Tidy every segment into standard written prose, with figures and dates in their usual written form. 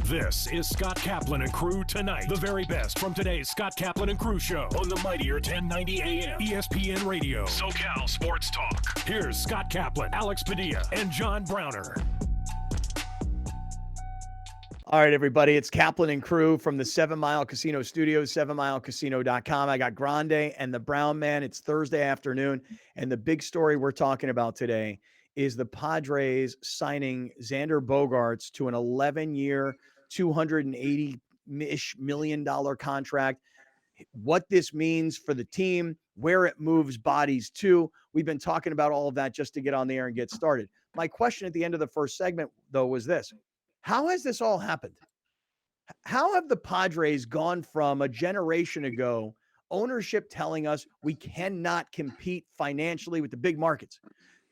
This is Scott Kaplan and Crew Tonight. The very best from today's Scott Kaplan and Crew show on the mightier 1090 AM ESPN Radio. SoCal Sports Talk. Here's Scott Kaplan, Alex Padilla, and John Browner. All right, everybody, it's Kaplan and Crew from the 7 Mile Casino Studios, 7milecasino.com. I got Grande and the Brown Man. It's Thursday afternoon, and the big story we're talking about today is the Padres signing Xander Bogaerts to an 11-year, $280-ish million contract. What this means for the team, where it moves bodies to. We've been talking about all of that just to get on the air and get started. My question at the end of the first segment, though, was this. How has this all happened? How have the Padres gone from a generation ago, ownership telling us we cannot compete financially with the big markets?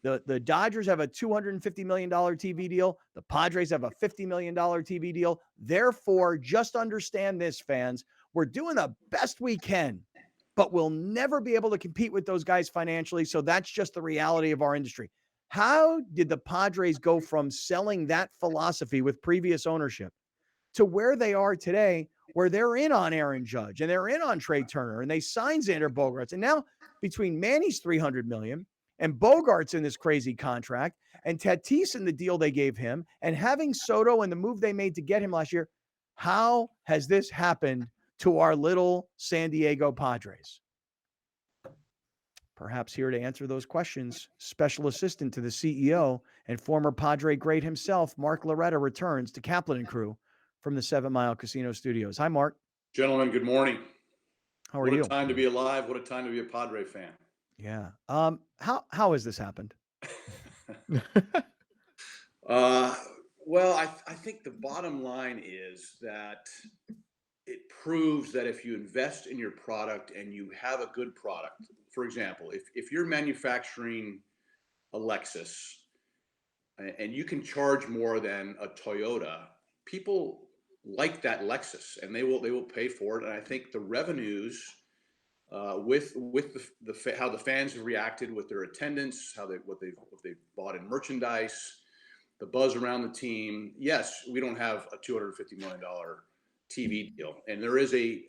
The Dodgers have a $250 million TV deal. The Padres have a $50 million TV deal. Therefore, just understand this, fans. We're doing the best we can, but we'll never be able to compete with those guys financially. So that's just the reality of our industry. How did the Padres go from selling that philosophy with previous ownership to where they are today, where they're in on Aaron Judge and they're in on Trey Turner and they signed Xander Bogaerts? And now between Manny's $300 million and Bogaerts in this crazy contract and Tatis in the deal they gave him and having Soto and the move they made to get him last year, how has this happened to our little San Diego Padres? Perhaps here to answer those questions, special assistant to the CEO and former Padre great himself, Mark Loretta, returns to Kaplan and Crew from the 7 Mile Casino Studios. Hi, Mark. Gentlemen, good morning. How are you? What a time to be alive. What a time to be a Padre fan. Yeah. How has this happened? Well, I think the bottom line is that it proves that if you invest in your product and you have a good product, for example, if you're manufacturing a Lexus and you can charge more than a Toyota, people like that Lexus and they will pay for it. And I think the revenues with how the fans have reacted with their attendance, what they've bought in merchandise, the buzz around the team. Yes, we don't have a $250 million TV deal, and there is a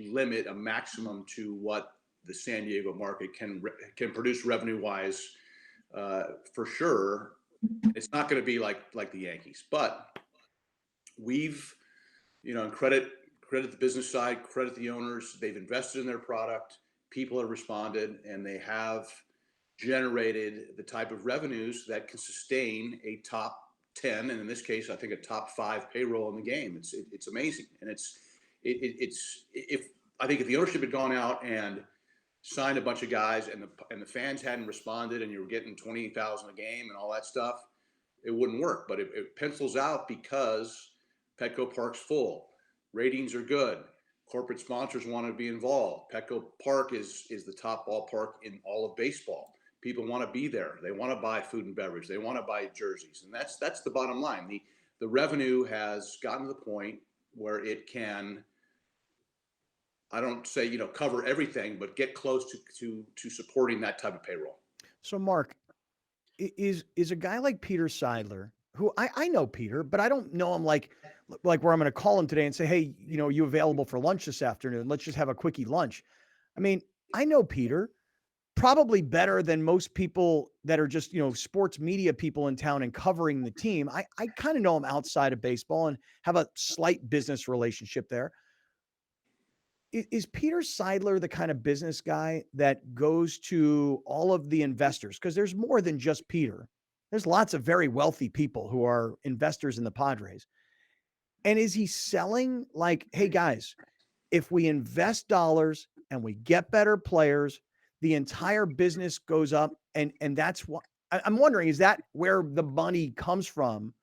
limit, a maximum to what the San Diego market can produce revenue wise, for sure. It's not going to be like the Yankees, but we've, and credit the business side, credit the owners. They've invested in their product. People have responded, and they have generated the type of revenues that can sustain a top 10, and in this case, I think a top 5 payroll in the game. It's amazing, and I think if the ownership had gone out and signed a bunch of guys, and the fans hadn't responded, and you were getting 20,000 a game and all that stuff, it wouldn't work. But it pencils out because Petco Park's full, ratings are good, corporate sponsors want to be involved. Petco Park is the top ballpark in all of baseball. People want to be there. They want to buy food and beverage. They want to buy jerseys. And that's the bottom line. The revenue has gotten to the point where it can, I don't say, cover everything, but get close to supporting that type of payroll. So, Mark, is a guy like Peter Seidler, who I know Peter, but I don't know him like where I'm going to call him today and say, hey, you available for lunch this afternoon? Let's just have a quickie lunch. I mean, I know Peter probably better than most people that are just, sports media people in town and covering the team. I kind of know him outside of baseball and have a slight business relationship there. Is Peter Seidler the kind of business guy that goes to all of the investors? Because there's more than just Peter. There's lots of very wealthy people who are investors in the Padres. And is he selling like, hey, guys, if we invest dollars and we get better players, the entire business goes up, and that's what I'm wondering, is that where the money comes from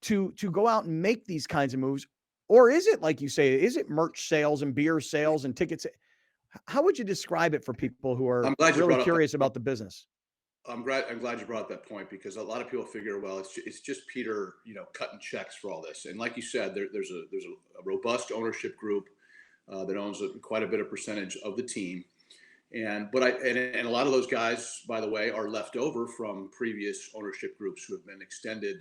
to go out and make these kinds of moves? Or is it, like you say, is it merch sales and beer sales and tickets? How would you describe it for people who are really curious about the business? I'm glad you brought up that point, because a lot of people figure, well, it's just Peter, cutting checks for all this. And like you said, there's a robust ownership group that owns quite a bit of percentage of the team. And a lot of those guys, by the way, are left over from previous ownership groups who have been extended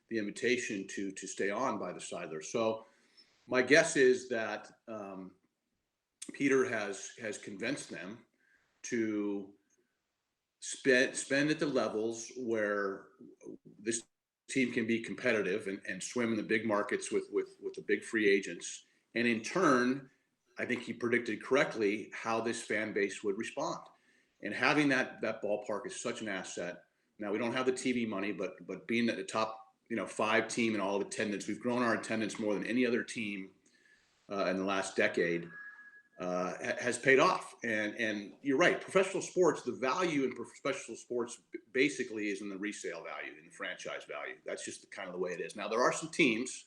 the invitation to stay on by the Seidler. So my guess is that Peter has convinced them to spend at the levels where this team can be competitive and swim in the big markets with the big free agents. And in turn, I think he predicted correctly how this fan base would respond. And having that ballpark is such an asset. Now, we don't have the TV money, but being at the top 5 team in all of attendance, we've grown our attendance more than any other team in the last decade. Has paid off. And you're right, professional sports, the value in professional sports basically is in the resale value, in the franchise value. That's just kind of the way it is. Now, there are some teams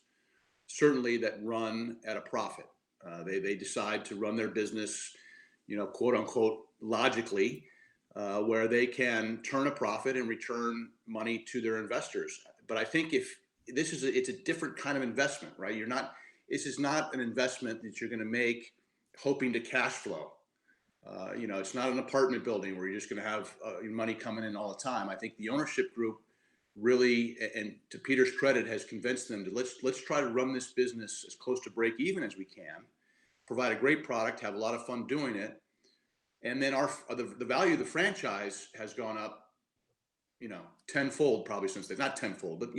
certainly that run at a profit. They decide to run their business, quote unquote, logically, where they can turn a profit and return money to their investors. But I think if this is it's a different kind of investment, right? This is not an investment that you're going to make hoping to cash flow. It's not an apartment building where you're just going to have your money coming in all the time. I think the ownership group really, and to Peter's credit, has convinced them to let's try to run this business as close to break even as we can, provide a great product, have a lot of fun doing it, and then the value of the franchise has gone up, tenfold probably since they've not tenfold, but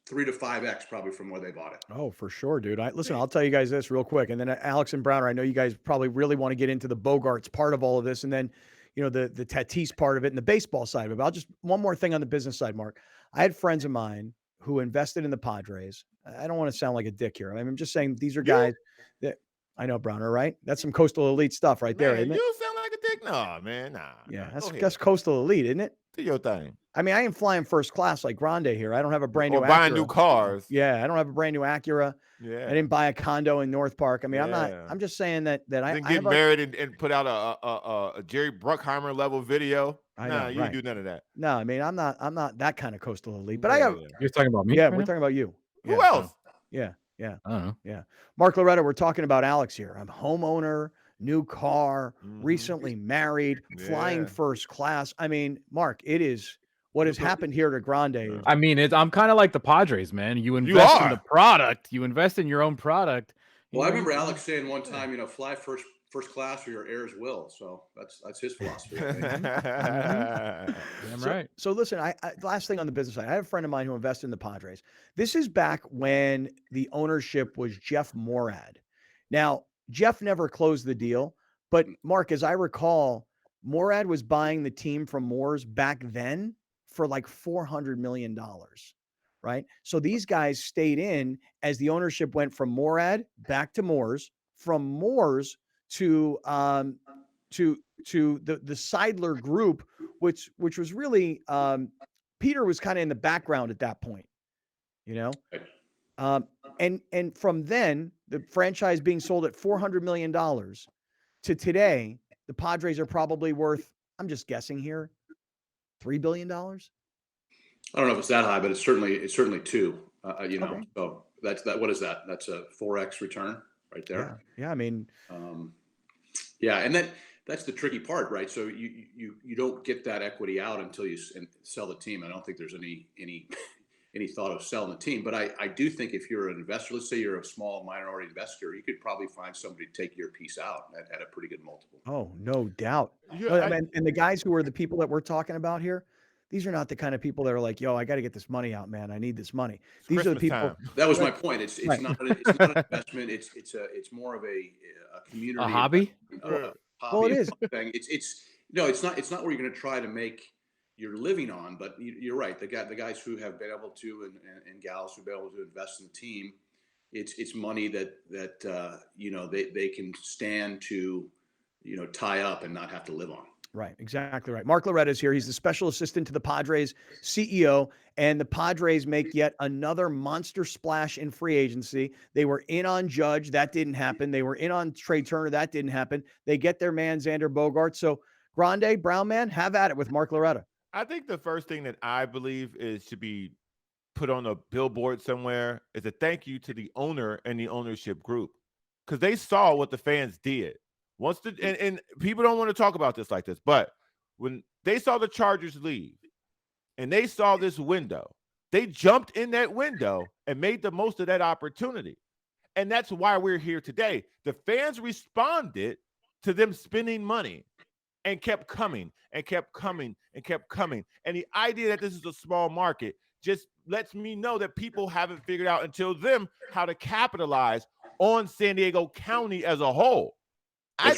3 to 5x probably from where they bought it. Oh, for sure, dude. Listen, I'll tell you guys this real quick. And then Alex and Browner, I know you guys probably really want to get into the Bogaerts part of all of this. And then, the Tatis part of it and the baseball side of it. But I'll just, one more thing on the business side, Mark. I had friends of mine who invested in the Padres. I don't want to sound like a dick here. I'm just saying these are guys that I know, Browner, right? That's some coastal elite stuff right there, isn't it? You sound like a dick. No, man. Nah. Yeah, that's coastal elite, isn't it? Do your thing. I mean, I ain't flying first class like Grande here. I don't have a brand new Acura. Buying new cars. Yeah, I don't have a brand new Acura. Yeah. I didn't buy a condo in North Park. I mean, I'm just saying that I get married and put out a Jerry Bruckheimer level video. You didn't do none of that. No, I mean, I'm not that kind of coastal elite. But You're talking about me? Yeah, we're talking about you. Who else? Yeah. I don't know. Yeah. Mark Loretta, we're talking about Alex here. I'm homeowner, new car, recently married, flying first class. I mean, Mark, it is what has happened here to Grande. I mean, I'm kind of like the Padres, man. You invest in the product. You invest in your own product. Well, I remember Alex saying one time, fly first class or your heirs will. So that's his philosophy. Damn right. So listen, I last thing on the business side, I have a friend of mine who invested in the Padres. This is back when the ownership was Jeff Morad. Now, Jeff never closed the deal, but Mark, as I recall, Morad was buying the team from Moores back then for like $400 million, right? So these guys stayed in as the ownership went from Morad back to Moores, from Moores to the Seidler group, which was really Peter was kind of in the background at that point, and from then the franchise being sold at $400 million to today, the Padres are probably worth, I'm just guessing here, $3 billion. I don't know if it's that high, but it's certainly 2. Okay. So that's that. What is that? That's a 4x return right there. Yeah. I mean, and that's the tricky part, right? So you don't get that equity out until you sell the team. I don't think there's any thought of selling the team, but I do think if you're an investor, let's say you're a small minority investor, you could probably find somebody to take your piece out at a pretty good multiple. Oh, no doubt. And the guys who are the people that we're talking about here, these are not the kind of people that are like, yo, I got to get this money out, man. I need this money. These are the people. Time. That was my point. It's not an investment. It's more of a community. A hobby? Hobby. Well, it is. It's not where you're going to try to make your living on, but you're right. The guys who have been able to and gals who've been able to invest in the team, it's money that they can stand to tie up and not have to live on. Right, exactly right. Mark Loretta is here. He's the special assistant to the Padres CEO, and the Padres make yet another monster splash in free agency. They were in on Judge. That didn't happen. They were in on Trey Turner. That didn't happen. They get their man, Xander Bogaerts. So, Grande, Brown man, have at it with Mark Loretta. I think the first thing that I believe is to be put on a billboard somewhere is a thank you to the owner and the ownership group, because they saw what the fans did. And people don't want to talk about this like this, but when they saw the Chargers leave and they saw this window, They jumped in that window and made the most of that opportunity. And that's why we're here today. The fans responded to them spending money and kept coming and kept coming and kept coming. And the idea that this is a small market just lets me know that people haven't figured out until then how to capitalize on San Diego County as a whole. I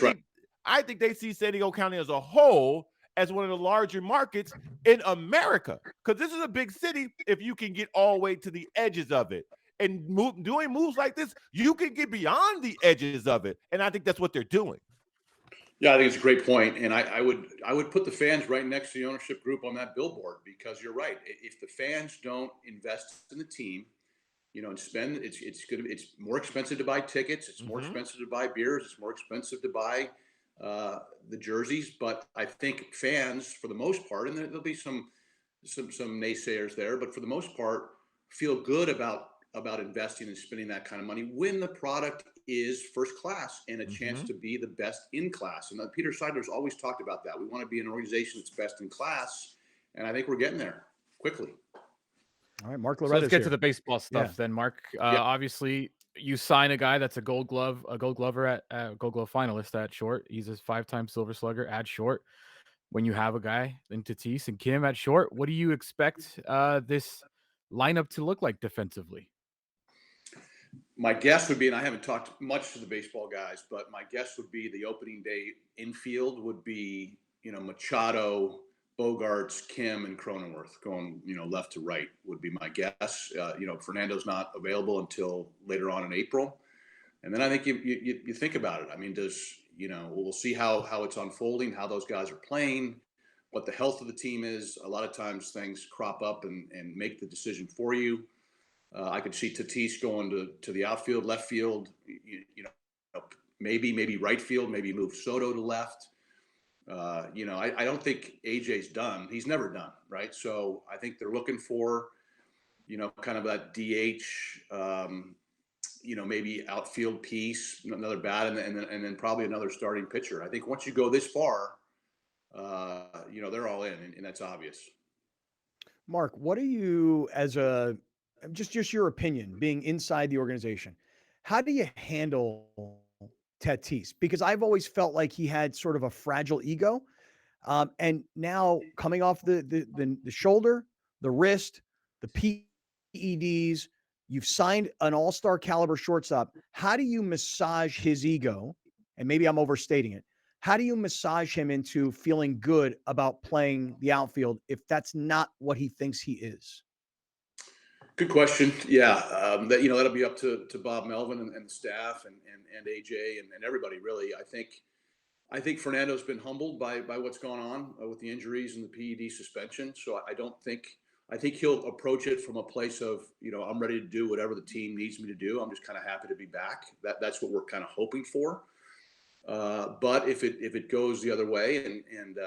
think they see San Diego County as a whole as one of the larger markets in America, because this is a big city. If you can get all the way to the edges of it and doing moves like this, you can get beyond the edges of it. And I think that's what they're doing. Yeah, I think it's a great point, and I would put the fans right next to the ownership group on that billboard, because you're right. If the fans don't invest in the team, and spend, it's more expensive to buy tickets. It's more expensive to buy beers. It's more expensive to buy the jerseys. But I think fans, for the most part, and there'll be some naysayers there, but for the most part, feel good about investing and spending that kind of money when the product is first class and a chance to be the best in class. And Peter Seidler's always talked about that. We want to be an organization that's best in class, and I think we're getting there quickly. All right, Mark Loretta. So let's get to the baseball stuff then, Mark. Obviously, you sign a guy that's a Gold Glove finalist at short. He's a 5-time Silver Slugger at short. When you have a guy in Tatis and Kim at short, what do you expect this lineup to look like defensively? My guess would be, and I haven't talked much to the baseball guys, but my guess would be the opening day infield would be, Machado, Bogaerts, Kim, and Cronenworth going, left to right would be my guess. Fernando's not available until later on in April. And then I think you think about it. I mean, we'll see how it's unfolding, how those guys are playing, what the health of the team is. A lot of times things crop up and make the decision for you. I could see Tatis going to the outfield, left field, maybe right field, maybe move Soto to left. I don't think AJ's done. He's never done, right? So I think they're looking for, kind of that DH, maybe outfield piece, another bat, and then probably another starting pitcher. I think once you go this far, they're all in, and that's obvious. Mark, what are you, as just your opinion, being inside the organization, how do you handle Tatis? Because I've always felt like he had sort of a fragile ego. And now coming off the shoulder, the wrist, the PEDs, you've signed an all-star caliber shortstop. How do you massage his ego? And maybe I'm overstating it. How do you massage him into feeling good about playing the outfield if that's not what he thinks he is? Good question. Yeah, that'll be up to Bob Melvin and the staff and AJ and everybody, really. I think Fernando's been humbled by what's gone on with the injuries and the PED suspension. So I think he'll approach it from a place of, I'm ready to do whatever the team needs me to do. I'm just kind of happy to be back. That's what we're kind of hoping for. But if it goes the other way and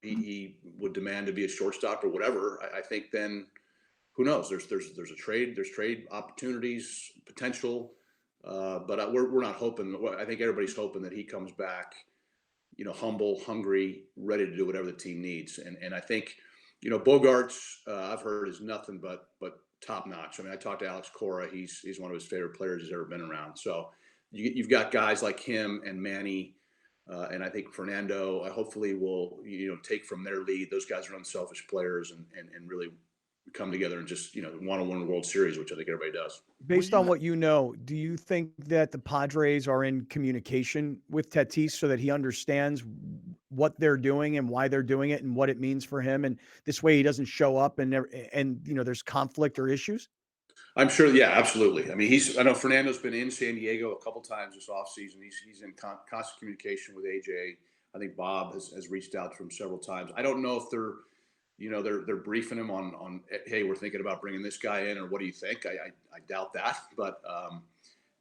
he would demand to be a shortstop or whatever, I think then who knows? There's trade opportunities, potential, but we're not hoping. I think everybody's hoping that he comes back, humble, hungry, ready to do whatever the team needs. And I think, Bogaerts, I've heard is nothing but top notch. I mean, I talked to Alex Cora. He's one of his favorite players he's ever been around. So you've got guys like him and Manny, and I think Fernando. Hopefully will take from their lead. Those guys are unselfish players and really come together and just want to win the World Series, which I think everybody does. Based on what do you think that the Padres are in communication with Tatis so that he understands what they're doing and why they're doing it and what it means for him, and this way he doesn't show up and there's conflict or issues? I'm sure. Yeah, absolutely. I mean, I know Fernando's been in San Diego a couple times this offseason. He's in constant communication with AJ. I think Bob has reached out to him several times. I don't know if they're briefing him on, hey, we're thinking about bringing this guy in, or what do you think? I doubt that, but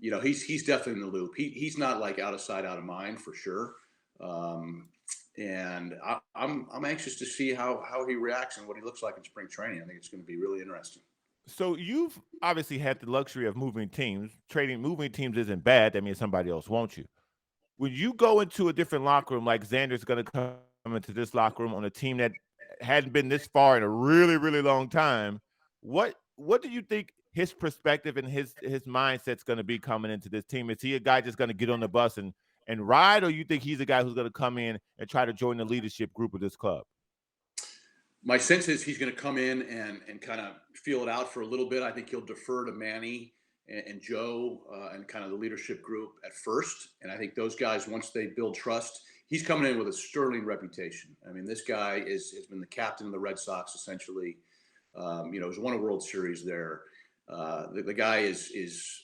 he's definitely in the loop. He's not like out of sight, out of mind for sure. And I'm anxious to see how he reacts and what he looks like in spring training. I think it's going to be really interesting. So you've obviously had the luxury of moving teams. Moving teams isn't bad. That means somebody else wants you. When you go into a different locker room, like Xander's going to come into this locker room on a team that hadn't been this far in a really, really long time. What do you think his perspective and his mindset's going to be coming into this team? Is he a guy just going to get on the bus and ride, or you think he's a guy who's going to come in and try to join the leadership group of this club? My sense is he's going to come in and kind of feel it out for a little bit. I think he'll defer to Manny and Joe and kind of the leadership group at first. And I think those guys, once they build trust, he's coming in with a sterling reputation. I mean, this guy has been the captain of the Red Sox essentially. He's won a World Series there. The guy is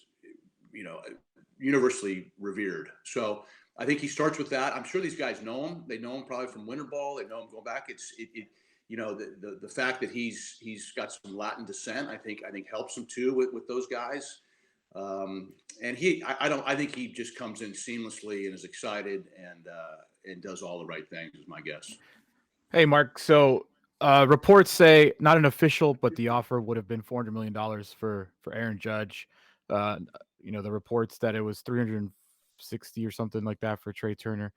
universally revered. So I think he starts with that. I'm sure these guys know him. They know him probably from winter ball. They know him going back. The fact that he's got some Latin descent, I think helps him too with those guys. And I think he just comes in seamlessly and is excited and does all the right things, is my guess. Hey, Mark. So reports say, not an official, but the offer would have been $400 million for Aaron Judge. The reports that it was 360 or something like that for Trey Turner,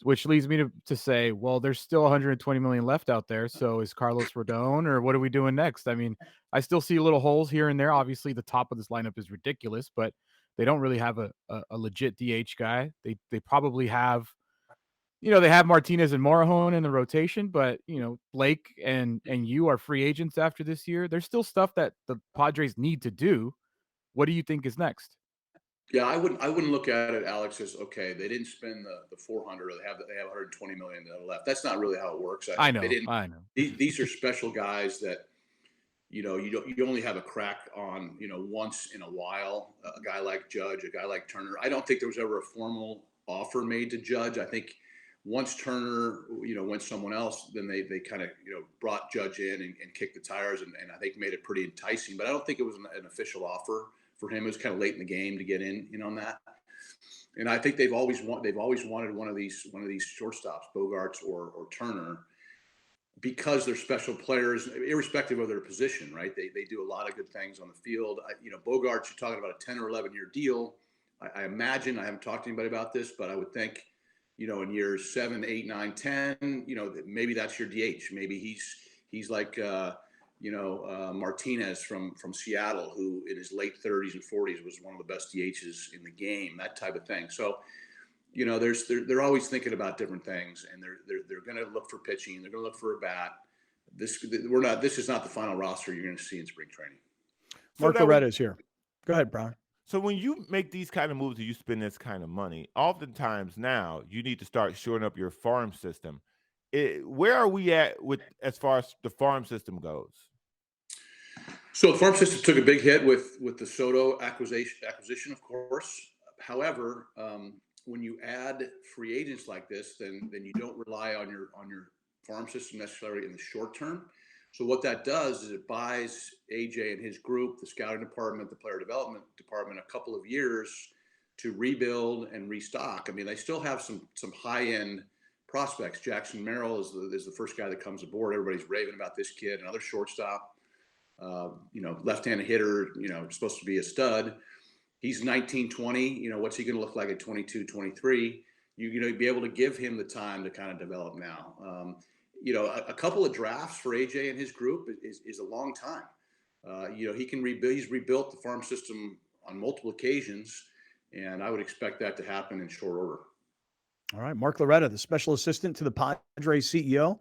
which leads me to say, well, there's still 120 million left out there. So is Carlos Rodon, or what are we doing next? I mean, I still see little holes here and there. Obviously, the top of this lineup is ridiculous, but they don't really have a legit DH guy. They probably have, they have Martinez and Morejon in the rotation, but Blake and you are free agents after this year. There's still stuff that the Padres need to do. What do you think is next? Yeah, I wouldn't look at it, Alex, as okay, they didn't spend the 400 or they have 120 million that are left. That's not really how it works. I know. These are special guys that you only have a crack on once in a while. A guy like Judge, a guy like Turner. I don't think there was ever a formal offer made to Judge. I think once Turner went someone else, then they kind of brought Judge in and kicked the tires and I think made it pretty enticing. But I don't think it was an official offer for him. It was kind of late in the game to get in on that. And I think they've always wanted one of these shortstops, Bogaerts or Turner, because they're special players, irrespective of their position, right? They do a lot of good things on the field. Bogaerts, you're talking about a 10 or 11 year deal. I imagine, I haven't talked to anybody about this, but I would think, in years 7, 8, 9, 10, maybe that's your DH. Maybe he's like, Martinez from Seattle, who in his late 30s and 40s was one of the best DHs in the game, that type of thing. So, they're always thinking about different things, and they're going to look for pitching. They're going to look for a bat. This is not the final roster you're going to see in spring training. Mark Loretta is here. Go ahead, Brian. So when you make these kind of moves and you spend this kind of money, oftentimes now you need to start shoring up your farm system. Where are we at as far as the farm system goes? So the farm system took a big hit with the Soto acquisition, of course. However, when you add free agents like this, then you don't rely on your farm system necessarily in the short term. So what that does is it buys AJ and his group, the scouting department, the player development department, a couple of years to rebuild and restock. I mean, they still have some high-end prospects. Jackson Merrill is the first guy that comes aboard. Everybody's raving about this kid. Another shortstop, left-handed hitter, supposed to be a stud. He's 19, 20. What's he going to look like at 22, 23? You'd be able to give him the time to kind of develop now. A couple of drafts for AJ and his group is a long time. He can rebuild. He's rebuilt the farm system on multiple occasions, and I would expect that to happen in short order. All right, Mark Loretta, the special assistant to the Padres CEO.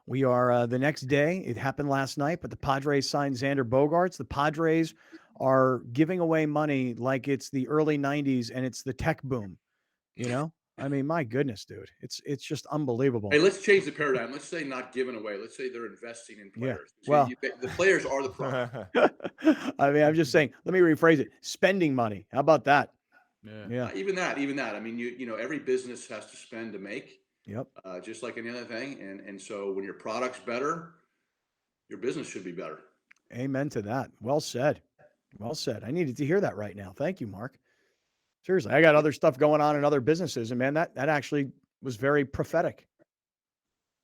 We are the next day. It happened last night, but the Padres signed Xander Bogaerts. The Padres are giving away money like it's the early 90s and it's the tech boom. I mean, my goodness, dude, it's just unbelievable. Hey, let's change the paradigm. Let's say not giving away. Let's say they're investing in players. Yeah. Well, the players are the problem. I mean, I'm just saying, let me rephrase it. Spending money. How about that? Yeah. Even that. I mean, every business has to spend to make. Yep. Just like any other thing. And so when your product's better, your business should be better. Amen to that. Well said. Well said. I needed to hear that right now. Thank you, Mark. Seriously, I got other stuff going on in other businesses, and man, that actually was very prophetic.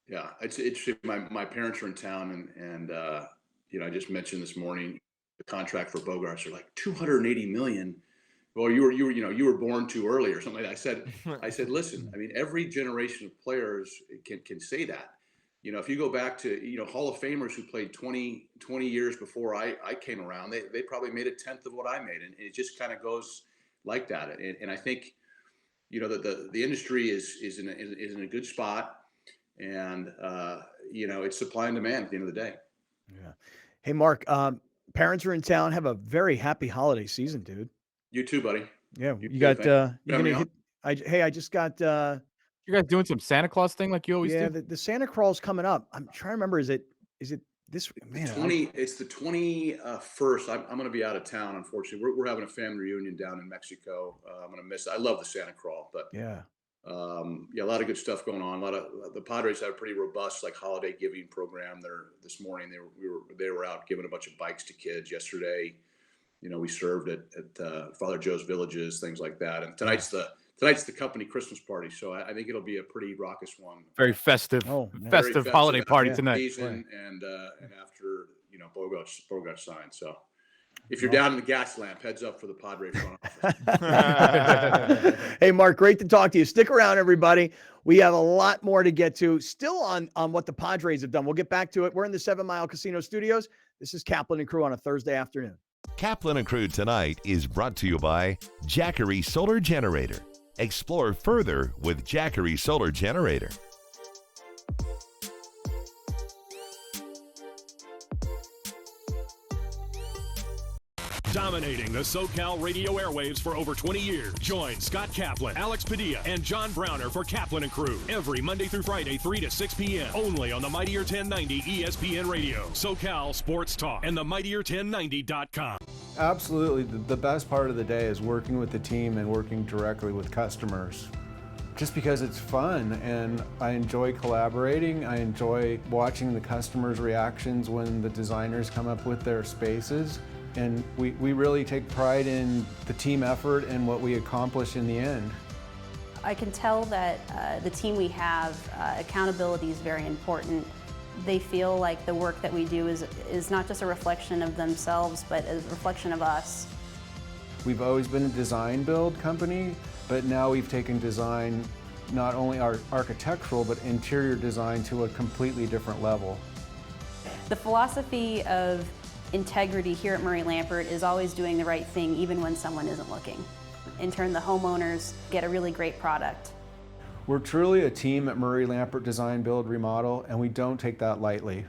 Yeah, it's interesting. My parents are in town, and I just mentioned this morning the contract for Bogaerts are like $280 million. Well, you were born too early or something like that. I said, listen, I mean, every generation of players can say that. if you go back to, Hall of Famers who played 20 years before I came around, they probably made 1/10 of what I made. And it just kind of goes like that. And I think, the industry is in a good spot, and, it's supply and demand at the end of the day. Yeah. Hey, Mark, parents are in town. Have a very happy holiday season, dude. You too, buddy. Yeah. You You too. got, Thank you're going to hit, I just got, You guys doing some Santa Claus thing like you always yeah, do? the Santa Crawl's coming up. I'm trying to remember. Is it this week? Man, It's the 21st. I'm going to be out of town, unfortunately. We're having a family reunion down in Mexico. I'm going to miss it. I love the Santa Crawl, but yeah. a lot of good stuff going on. A lot of the Padres have a pretty robust holiday giving program. This morning they were out giving a bunch of bikes to kids. Yesterday, we served at Father Joe's Villages, things like that. And tonight's the company Christmas party, so I think it'll be a pretty raucous one. Very festive, festive holiday party tonight. Season, and after Bogaerts signed. So if you're down in the gas lamp, heads up for the Padre front office. Hey, Mark, great to talk to you. Stick around, everybody. We have a lot more to get to still on what the Padres have done. We'll get back to it. We're in the 7 Mile Casino Studios. This is Kaplan and Crew on a Thursday afternoon. Kaplan and Crew tonight is brought to you by Jackery Solar Generator. Explore further with Jackery Solar Generator. Dominating the SoCal radio airwaves for over 20 years. Join Scott Kaplan, Alex Padilla, and John Browner for Kaplan and Crew every Monday through Friday, 3 to 6 p.m. Only on the Mightier 1090 ESPN Radio, SoCal Sports Talk, and the Mightier1090.com. Absolutely. The best part of the day is working with the team and working directly with customers. Just because it's fun and I enjoy collaborating. I enjoy watching the customers' reactions when the designers come up with their spaces. And we really take pride in the team effort and what we accomplish in the end. I can tell that the team we have, accountability is very important. They feel like the work that we do is not just a reflection of themselves, but a reflection of us. We've always been a design build company, but now we've taken design, not only architectural, but interior design to a completely different level. The philosophy of integrity here at Murray Lampert is always doing the right thing even when someone isn't looking. In turn, the homeowners get a really great product. We're truly a team at Murray Lampert Design, Build, Remodel, and we don't take that lightly.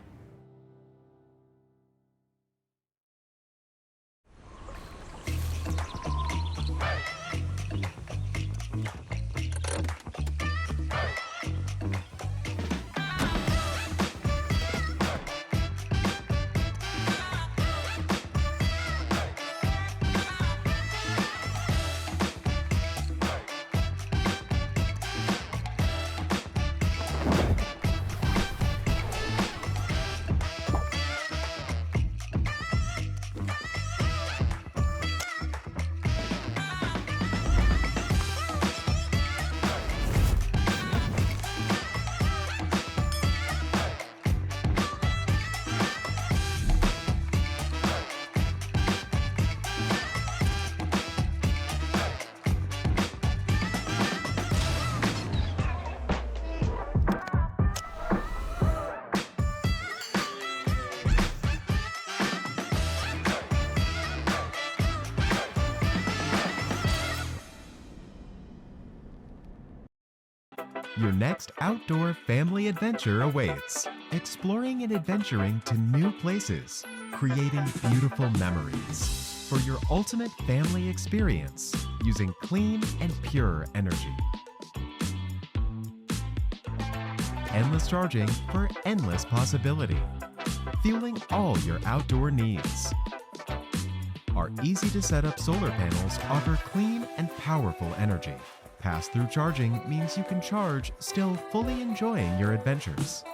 Your next outdoor family adventure awaits. Exploring and adventuring to new places, creating beautiful memories for your ultimate family experience using clean and pure energy. Endless charging for endless possibility, fueling all your outdoor needs. Our easy to set up solar panels offer clean and powerful energy. Pass-through charging means you can charge still fully enjoying your adventures.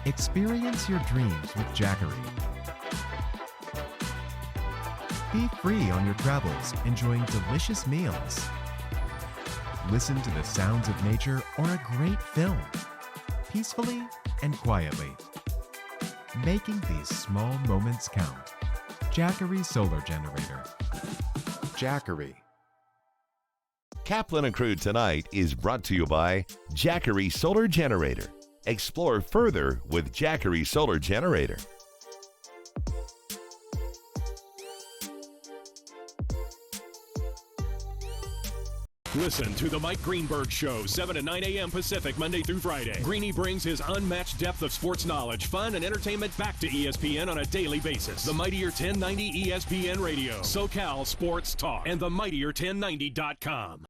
Experience your dreams with Jackery. Be free on your travels, enjoying delicious meals. Listen to the sounds of nature or a great film, peacefully and quietly. Making these small moments count. Jackery Solar Generator. Jackery. Kaplan and Crew Tonight is brought to you by Jackery Solar Generator. Explore further with Jackery Solar Generator. Listen to the Mike Greenberg Show, 7 to 9 a.m. Pacific, Monday through Friday. Greeny brings his unmatched depth of sports knowledge, fun, and entertainment back to ESPN on a daily basis. The Mightier 1090 ESPN Radio, SoCal Sports Talk, and the Mightier1090.com.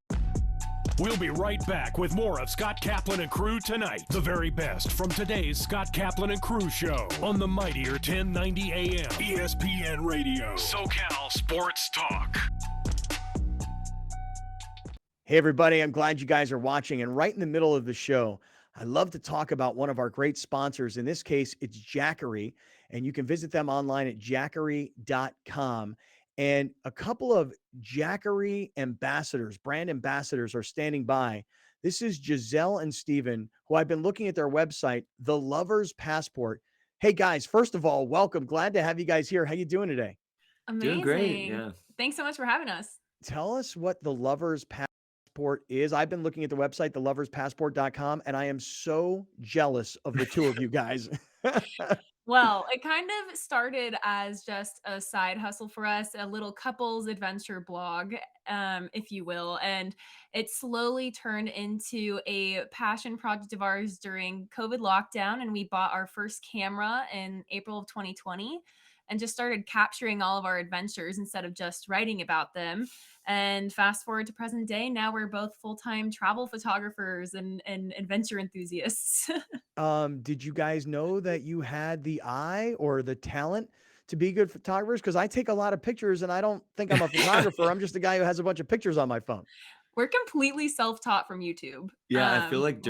We'll be right back with more of Scott Kaplan and Crew Tonight. The very best from today's Scott Kaplan and Crew Show on the Mightier 1090 AM, ESPN Radio, SoCal Sports Talk. Hey, everybody, I'm glad you guys are watching. And right in the middle of the show, I love to talk about one of our great sponsors. In this case, it's Jackery, and you can visit them online at jackery.com. And a couple of Jackery ambassadors, brand ambassadors, are standing by. This is Giselle and Steven, who I've been looking at their website, The Lover's Passport. Hey, guys, first of all, welcome. Glad to have you guys here. How you doing today? Amazing. Doing great, yeah. Thanks so much for having us. Tell us what The Lover's Passport is. I've been looking at the website, theloverspassport.com, and I am so jealous of the two of you guys. Well, it kind of started as just a side hustle for us, a little couples adventure blog, if you will. And it slowly turned into a passion project of ours during COVID lockdown. And we bought our first camera in April of 2020 and just started capturing all of our adventures instead of just writing about them. And fast forward to present day, now we're both full-time travel photographers and adventure enthusiasts. Did you guys know that you had the eye or the talent to be good photographers? Because I take a lot of pictures and I don't think I'm a photographer. I'm just a guy who has a bunch of pictures on my phone. We're completely self-taught from YouTube. Yeah, I feel like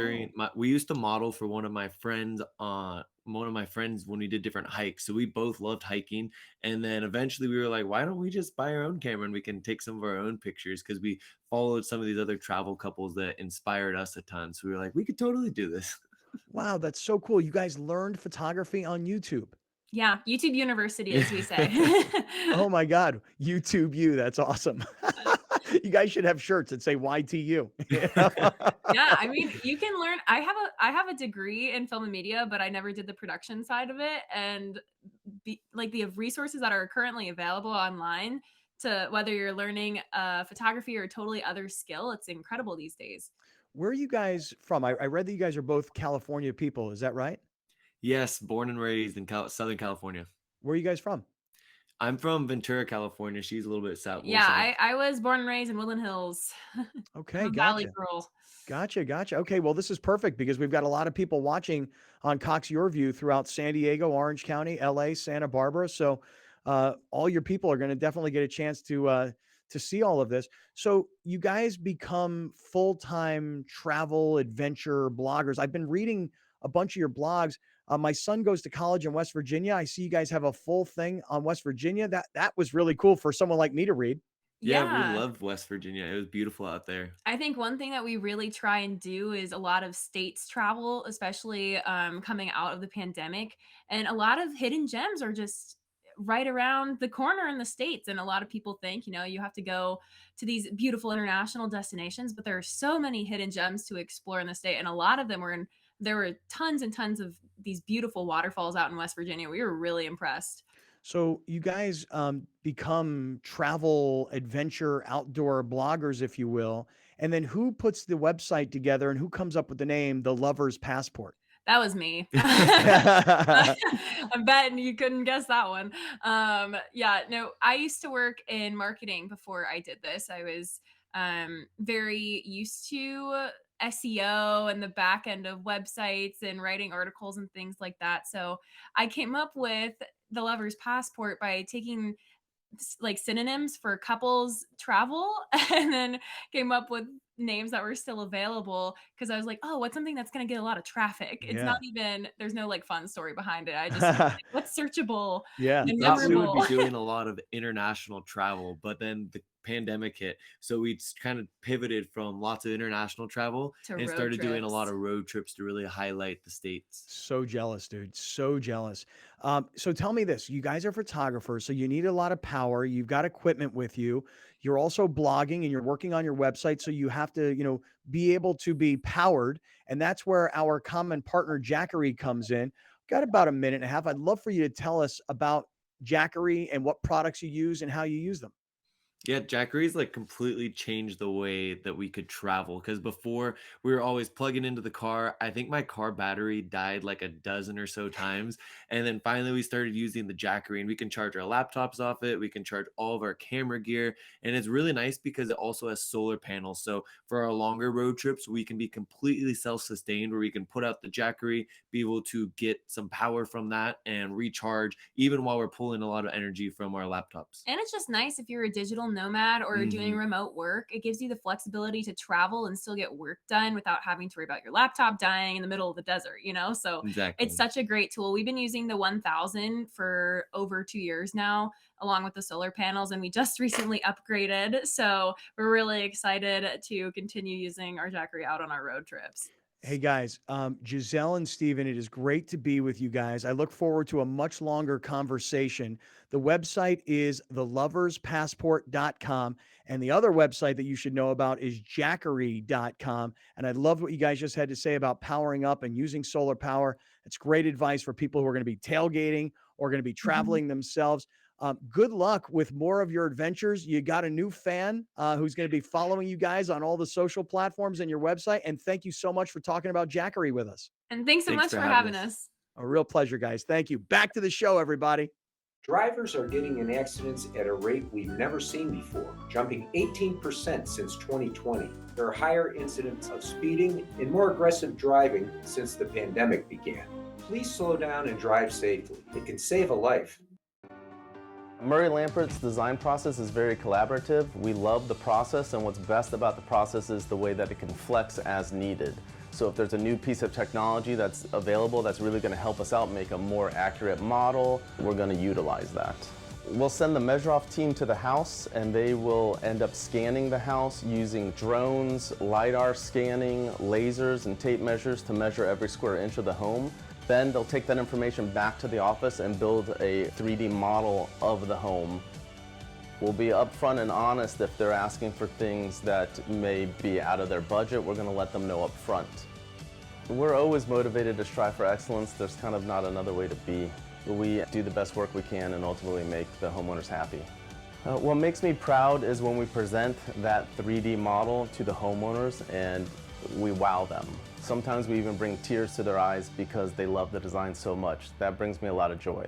we used to model for one of my friends when we did different hikes. So we both loved hiking. And then eventually we were like, why don't we just buy our own camera and we can take some of our own pictures? Because we followed some of these other travel couples that inspired us a ton. So we were like, we could totally do this. Wow, that's so cool. You guys learned photography on YouTube. Yeah, YouTube University, as we say. Oh my God, YouTube U. That's awesome. You guys should have shirts that say YTU. Yeah, I mean, you can learn. I have a degree in film and media, but I never did the production side of it. And the resources that are currently available online to whether you're learning photography or a totally other skill, it's incredible these days. Where are you guys from? I read that you guys are both California people. Is that right? Yes, born and raised in Southern California. Where are you guys from? I'm from Ventura, California. She's a little bit south. Yeah, I was born and raised in Woodland Hills. Okay, gotcha. Valley girl. Gotcha. Okay, well, this is perfect because we've got a lot of people watching on Cox Your View throughout San Diego, Orange County, LA, Santa Barbara. So all your people are going to definitely get a chance to see all of this. So you guys become full-time travel adventure bloggers. I've been reading a bunch of your blogs. My son goes to college in West Virginia. I see you guys have a full thing on West Virginia. That was really cool for someone like me to read. Yeah, we loved West Virginia. It was beautiful out there. I think one thing that we really try and do is a lot of states travel, especially coming out of the pandemic. And a lot of hidden gems are just right around the corner in the States. And a lot of people think, you have to go to these beautiful international destinations, but there are so many hidden gems to explore in the state. And a lot of them there were tons and tons of these beautiful waterfalls out in West Virginia. We were really impressed. So you guys become travel, adventure, outdoor bloggers, if you will. And then who puts the website together and who comes up with the name, The Lover's Passport? That was me. I'm betting you couldn't guess that one. I used to work in marketing before I did this. I was very used to SEO and the back end of websites and writing articles and things like that. So I came up with The Lover's Passport by taking synonyms for couples travel and then came up with names that were still available because I was like, oh, what's something that's going to get a lot of traffic? It's not even, there's no fun story behind it. I just what's searchable and memorable. We would be doing a lot of international travel, but then pandemic hit. So we kind of pivoted from lots of international travel and started doing a lot of road trips to really highlight the States. So jealous, dude. So jealous. So tell me this, you guys are photographers, so you need a lot of power. You've got equipment with you. You're also blogging and you're working on your website. So you have to, be able to be powered. And that's where our common partner, Jackery, comes in. Got about a minute and a half. I'd love for you to tell us about Jackery and what products you use and how you use them. Yeah, Jackery's like completely changed the way that we could travel, because before we were always plugging into the car. I think my car battery died like a dozen or so times. And then finally we started using the Jackery, and we can charge our laptops off it. We can charge all of our camera gear. And it's really nice because it also has solar panels. So for our longer road trips, we can be completely self-sustained, where we can put out the Jackery, be able to get some power from that and recharge even while we're pulling a lot of energy from our laptops. And it's just nice if you're a digital nomad or doing remote work. It gives you the flexibility to travel and still get work done without having to worry about your laptop dying in the middle of the desert, So It's such a great tool. We've been using the 1000 for over 2 years now, along with the solar panels, and we just recently upgraded. So we're really excited to continue using our Jackery out on our road trips. Hey guys, Giselle and Steven, it is great to be with you guys. I look forward to a much longer conversation. The website is theloverspassport.com, and the other website that you should know about is jackery.com. And I love what you guys just had to say about powering up and using solar power. It's great advice for people who are going to be tailgating or going to be traveling themselves. Good luck with more of your adventures. You got a new fan who's going to be following you guys on all the social platforms and your website. And thank you so much for talking about Jackery with us. And thanks so much for having us. A real pleasure, guys. Thank you. Back to the show, everybody. Drivers are getting in accidents at a rate we've never seen before, jumping 18% since 2020. There are higher incidents of speeding and more aggressive driving since the pandemic began. Please slow down and drive safely. It can save a life. Murray Lampert's design process is very collaborative. We love the process, and what's best about the process is the way that it can flex as needed. So if there's a new piece of technology that's available that's really going to help us out, make a more accurate model, we're going to utilize that. We'll send the measure-off team to the house, and they will end up scanning the house using drones, LiDAR scanning, lasers, and tape measures to measure every square inch of the home. Then they'll take that information back to the office and build a 3D model of the home. We'll be upfront and honest if they're asking for things that may be out of their budget. We're going to let them know up front. We're always motivated to strive for excellence. There's kind of not another way to be. We do the best work we can and ultimately make the homeowners happy. What makes me proud is when we present that 3D model to the homeowners and we wow them. Sometimes we even bring tears to their eyes because they love the design so much. That brings me a lot of joy.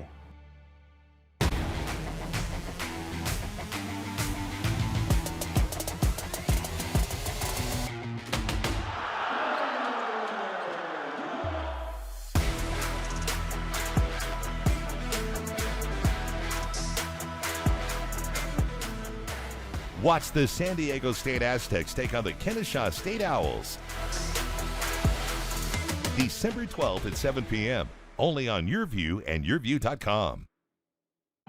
Watch the San Diego State Aztecs take on the Kennesaw State Owls. December 12th at 7 p.m. only on YourView and YourView.com.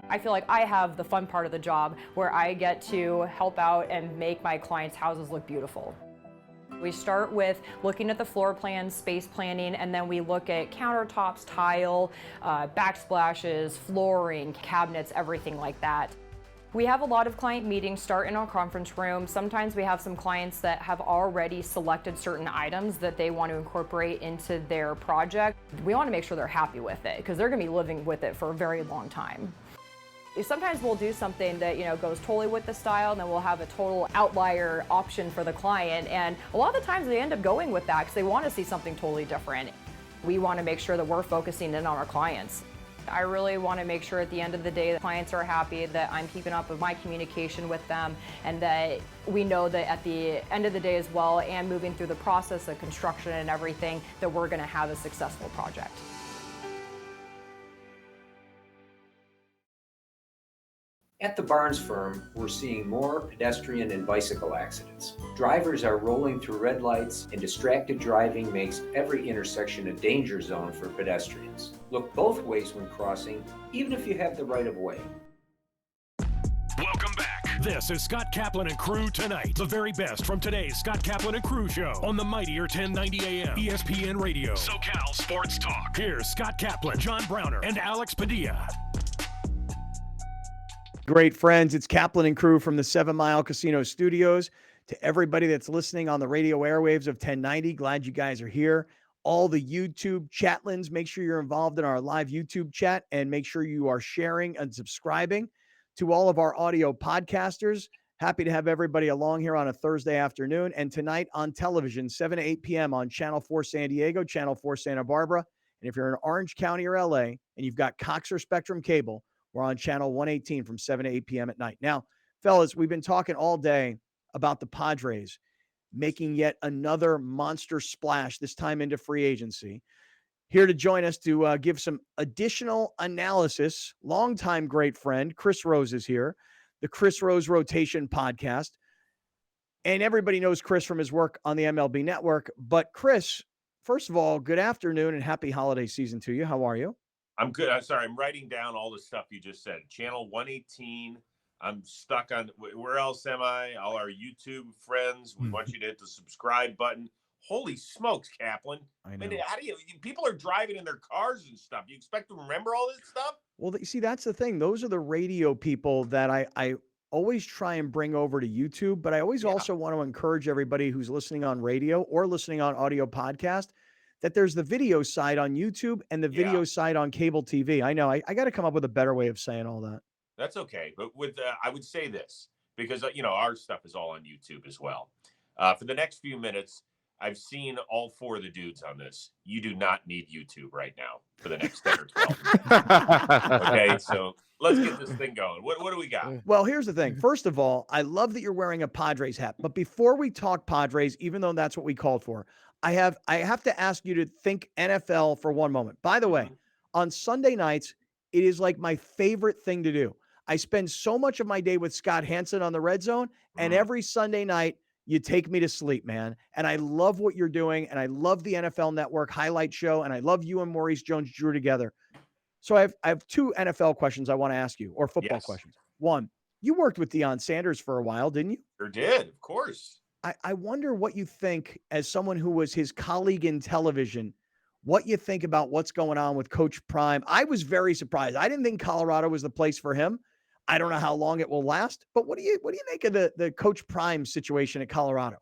I feel like I have the fun part of the job where I get to help out and make my clients' houses look beautiful. We start with looking at the floor plan, space planning, and then we look at countertops, tile, backsplashes, flooring, cabinets, everything like that. We have a lot of client meetings start in our conference room. Sometimes we have some clients that have already selected certain items that they want to incorporate into their project. We want to make sure they're happy with it because they're going to be living with it for a very long time. Sometimes we'll do something that goes totally with the style, and then we'll have a total outlier option for the client. And a lot of the times they end up going with that because they want to see something totally different. We want to make sure that we're focusing in on our clients. I really want to make sure at the end of the day the clients are happy, that I'm keeping up with my communication with them, and that we know that at the end of the day as well, and moving through the process of construction and everything, that we're going to have a successful project. At the Barnes firm, we're seeing more pedestrian and bicycle accidents. Drivers are rolling through red lights, and distracted driving makes every intersection a danger zone for pedestrians. Look both ways when crossing, even if you have the right of way. Welcome back This is Scott Kaplan and Crew Tonight. The very best from today's Scott Kaplan and Crew show on the mightier 1090 AM ESPN Radio. SoCal Sports Talk. Here's Scott Kaplan, John Browner, and Alex Padilla. Great friends, it's Kaplan and Crew from the 7 Mile Casino Studios. To everybody that's listening on the radio airwaves of 1090, glad you guys are here. All the YouTube chatlins, make sure you're involved in our live YouTube chat and make sure you are sharing and subscribing. To all of our audio podcasters, happy to have everybody along here on a Thursday afternoon and tonight on television, 7 to 8 p.m. on Channel 4 San Diego, Channel 4 Santa Barbara. And if you're in Orange County or LA and you've got Cox or Spectrum Cable, we're on Channel 118 from 7 to 8 p.m. at night. Now, fellas, we've been talking all day about the Padres making yet another monster splash, this time into free agency. Here to join us to give some additional analysis, longtime great friend, Chris Rose is here, the Chris Rose Rotation podcast. And everybody knows Chris from his work on the MLB Network. But Chris, first of all, good afternoon and happy holiday season to you. How are you? I'm good. I'm sorry. I'm writing down all the stuff you just said. Channel 118. I'm stuck on, where else am I? All our YouTube friends. We want you to hit the subscribe button. Holy smokes, Kaplan. I know. How do people are driving in their cars and stuff. You expect to remember all this stuff? Well, you see, that's the thing. Those are the radio people that I always try and bring over to YouTube, but I always also want to encourage everybody who's listening on radio or listening on audio podcast that there's the video side on YouTube and the video side on cable TV. I know I got to come up with a better way of saying all that. That's okay. But I would say this because, our stuff is all on YouTube as well. For the next few minutes, I've seen all four of the dudes on this. You do not need YouTube right now for the next 10 or 12 minutes. Okay, so let's get this thing going. What do we got? Well, here's the thing. First of all, I love that you're wearing a Padres hat. But before we talk Padres, even though that's what we called for, I have to ask you to think NFL for one moment. By the way, on Sunday nights, it is like my favorite thing to do. I spend so much of my day with Scott Hansen on the Red Zone, and every Sunday night, you take me to sleep, man. And I love what you're doing, and I love the NFL Network highlight show, and I love you and Maurice Jones-Drew together. So I have two NFL questions I want to ask you, or football questions. One, you worked with Deion Sanders for a while, didn't you? Sure did, of course. I wonder what you think, as someone who was his colleague in television, what you think about what's going on with Coach Prime. I was very surprised. I didn't think Colorado was the place for him. I don't know how long it will last, but what do you make of the Coach Prime situation at Colorado?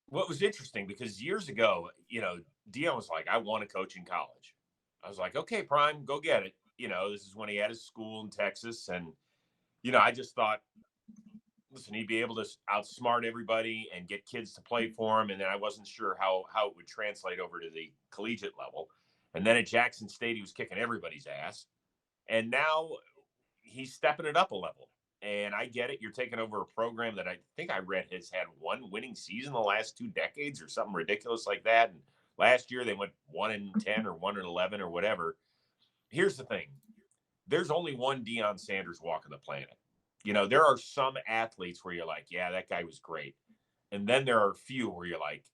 Well, it was interesting because years ago, Deion was like, I want to coach in college. I was like, okay, Prime, go get it. This is when he had his school in Texas. And, I just thought, listen, he'd be able to outsmart everybody and get kids to play for him. And then I wasn't sure how it would translate over to the collegiate level. And then at Jackson State, he was kicking everybody's ass. And now he's stepping it up a level. And I get it. You're taking over a program that I think I read has had one winning season the last 2 decades or something ridiculous like that. And last year they went 1-10 or 1-11 or whatever. Here's the thing. There's only one Deion Sanders walking the planet. There are some athletes where you're like, yeah, that guy was great. And then there are a few where you're like,